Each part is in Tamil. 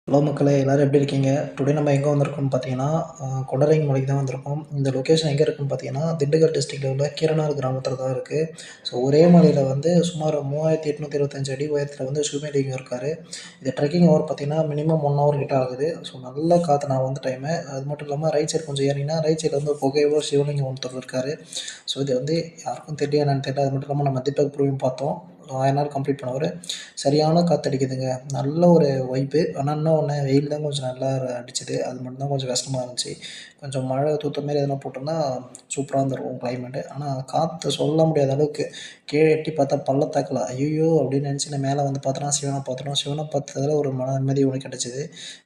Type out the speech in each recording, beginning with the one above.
ஹலோ மக்களே! எல்லாரும் எப்படி இருக்கீங்க? டுடே நம்ம எங்க வந்திருக்கோம்னு பார்த்தீங்கன்னா, கொடரைங் மலைக்கு தான் வந்திருக்கோம். இந்த லொக்கேஷன் எங்க இருக்குன்னு பார்த்தீங்கன்னா, திண்டுக்கல் டிஸ்ட்ரிக்ட்ல உள்ள கீரனார் கிராமத்தில தான் இருக்கு. ஸோ ஒரே மலையில வந்து சுமார் 3825 அடி உயரத்தில வந்து சிவலிங்கம் இருக்காரு. இது ட்ரெக்கிங் ஹவர் பார்த்தீங்கன்னா, மினிமம் 1 ஹவர் கிட்ட ஆகுது. ஸோ நல்ல காத்து நான் வந்த டைமு. அது மட்டும் இல்லாம ரைட் சைடு கொஞ்சம் ஏறுனீங்கன்னா, ரைட் சைடுல வந்து புகையோட சிவலிங்கம் ஒருத்தர் இருக்காரு. ஸோ இது வந்து யாருக்கும் தெரியுமா என்னன்னு தெரியல. அது மட்டும் இல்லாம நம்ம தீபக் ப்ரூவும் பார்த்தோம். 1000 நாள் கம்ப்ளீட் பண்ணவரு. சரியான காத்தடிக்குதுங்க. நல்ல ஒரு வைப்பு. ஆனா என்ன ஒண்ணு வெயில் தான் கொஞ்சம் நல்லா அடிச்சது. அது மட்டும் தான் கொஞ்சம் கஷ்டமா இருந்துச்சு. கொஞ்சம் மழை தூத்தல் மாரி எதனா போட்டிருந்தா சூப்பரா இருந்திருக்கும் கிளைமேட்டு. ஆனா காத்து சொல்ல முடியாத அளவுக்கு கீழ எட்டி பார்த்தா பள்ளத்தாக்குல ஐய்யய்யோ! அப்படின்னு நினைச்சு நான் மேல வந்து பார்த்தேன்னா சிவன பார்த்துட்டோம். சிவன பார்த்ததுல ஒரு மன நிம்மதி ஒண்ணு கிடைச்சது.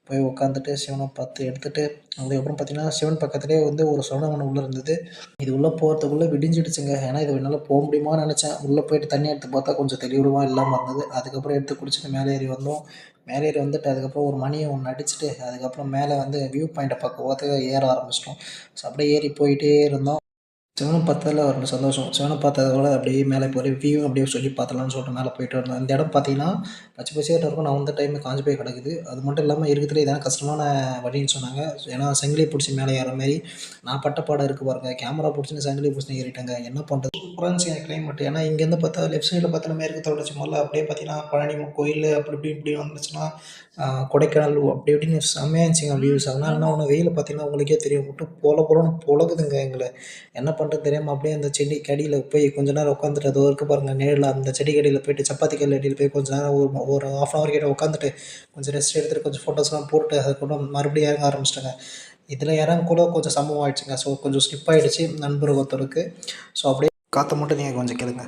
போய் உட்காந்துட்டு சிவன பார்த்து எடுத்துட்டு, அதுக்கப்புறம் பார்த்தீங்கன்னா, சிவன் பக்கத்திலேயே வந்து ஒரு சரவணபவன் உள்ள இருந்தது. இது உள்ள போறதுக்குள்ள விடிஞ்சிடுச்சுங்க. ஏன்னா, இது என்னால போ முடியுமான்னு நெனச்சேன். உள்ள போயிட்டு தண்ணி எடுத்து பார்த்தா கொஞ்சம் தெளிவுமா இல்லாம இருந்தது. அதுக்கப்புறம் எடுத்து குடிச்சுட்டு மேலே ஏறி வந்தோம். மேலே ஏறி வந்துட்டு அதுக்கப்புறம் ஒரு மணிய ஒண்ணு அடிச்சுட்டு, அதுக்கப்புறம் மேல வந்து வியூ பாயிண்ட்ட பார்க்க ஏற ஆரம்பிச்சுட்டோம். ஸோ அப்படியே ஏறி போயிட்டே இருந்தோம். சிவன பார்த்ததுல ஒரு சந்தோஷம். சிவன பார்த்ததோட அப்படியே மேலே போய் வியூ அப்படியே சொல்லி பார்த்தலாம்னு சொல்லிட்டு மேலே போயிட்டு இருந்தோம். இந்த இடம் பார்த்தீங்கன்னா, பச்சை பசேல்னு இருக்கும். நான் வந்த டைம்ல காஞ்சு போய் கிடக்குது. அது மட்டும் இல்லாம இருக்கிறதுலே இதான் கஷ்டமான வழின்னு சொன்னாங்க. ஏன்னா சங்கிலிய புடிச்சு மேலே ஏறுற மாரி. நான் பட்ட பாடு இருக்கு பாருங்க. கேமரா புடிச்சுன்னு சங்கிலிய புடிச்சுன்னு ஏறிட்டேங்க. என்ன பண்றது? சூப்பரா இருந்துச்சுங்க கிளைமேட். ஏன்னா இங்கேருந்து பார்த்தா லெஃப்ட் சைடுல பார்த்தா மேற்கு தொடர்ச்சி மலை அப்படியே பார்த்தீங்கன்னா, பழனி கோயில் அப்படி இப்படி இப்படி வந்துச்சுன்னா, கொடைக்கானல் அப்படி இப்படின்னு செம்மையா இருந்துச்சுங்க வியூஸ். ஆனா என்ன ஒண்ணு வெயில பார்த்தீங்கன்னா, உங்களுக்கே தெரியும். விட்டு பொல பொலன்னு பொழக்குதுங்க எங்கள. என்ன பண்ணுறது தெரியாம அப்படியே அந்த செடிக்கு அடியில போய் கொஞ்ச நேரம் உட்காந்துட்டு அதோ இருக்கு பாருங்க நிழல்ல அந்த செடிக்கு அடியில போயிட்டு சப்பாத்தி கல்லு அடியில போய் கொஞ்ச நேரம் ஒரு 1/2 ஹவர் கிட்ட உட்காந்துட்டு கொஞ்சம் ரெஸ்ட் எடுத்துட்டு கொஞ்சம் ஃபோட்டோஸ்லாம் போட்டுட்டு அதுக்கப்புறம் மறுபடியும் இறங்க ஆரம்பிச்சிட்டேங்க. இதில் இறங்க கூட கொஞ்சம் சம்பவம் ஆயிடுச்சுங்க. ஸோ கொஞ்சம் ஸ்லிப் ஆயிடுச்சு நண்பர் ஒருத்தருக்கு. ஸோ அப்படியே காற்ற மட்டும் நீங்கள் கொஞ்சம் கேளுங்க.